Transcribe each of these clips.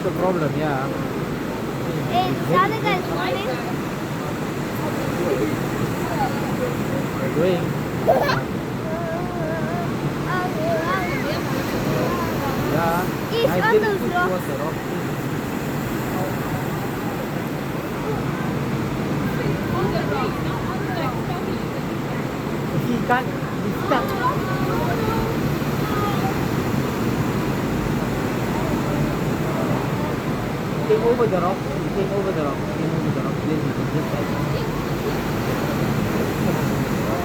the problem, yeah. Hey, the other guy is swimming. Doing. Yeah. He's I on did those push rocks. towards the rock. He can't. He's stuck. Take over the rock. Take over the rock. Take over the rock. Then you can just like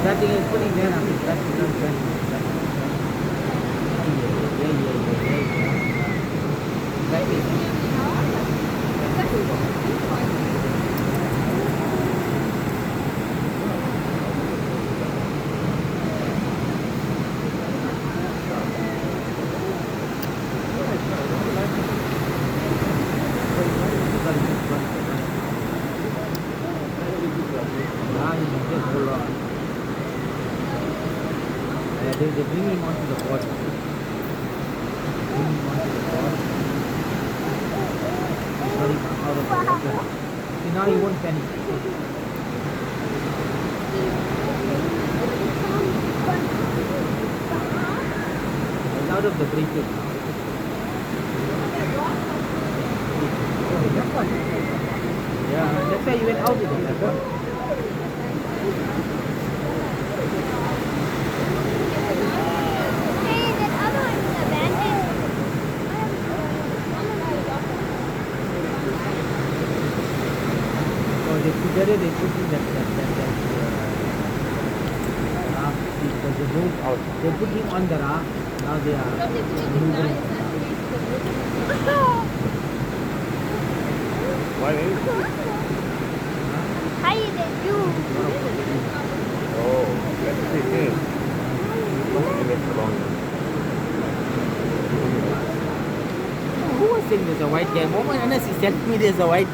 that thing is putting there. That's yeah. Right there. They bring him onto the board. Bring him onto the board. Sorry, out of the water. See, now he won't panic. He's out of the bracket now. Yeah, that's why he went out with the leopard. Hey, that other one is abandoned. So they together they put in that raft because they moved out. They put him on the raft. Now they are moving. Why is it? How did they do? Oh, let's see here. It's long. Who was saying there's a white guy? Moment Anas is telling me there's a white guy.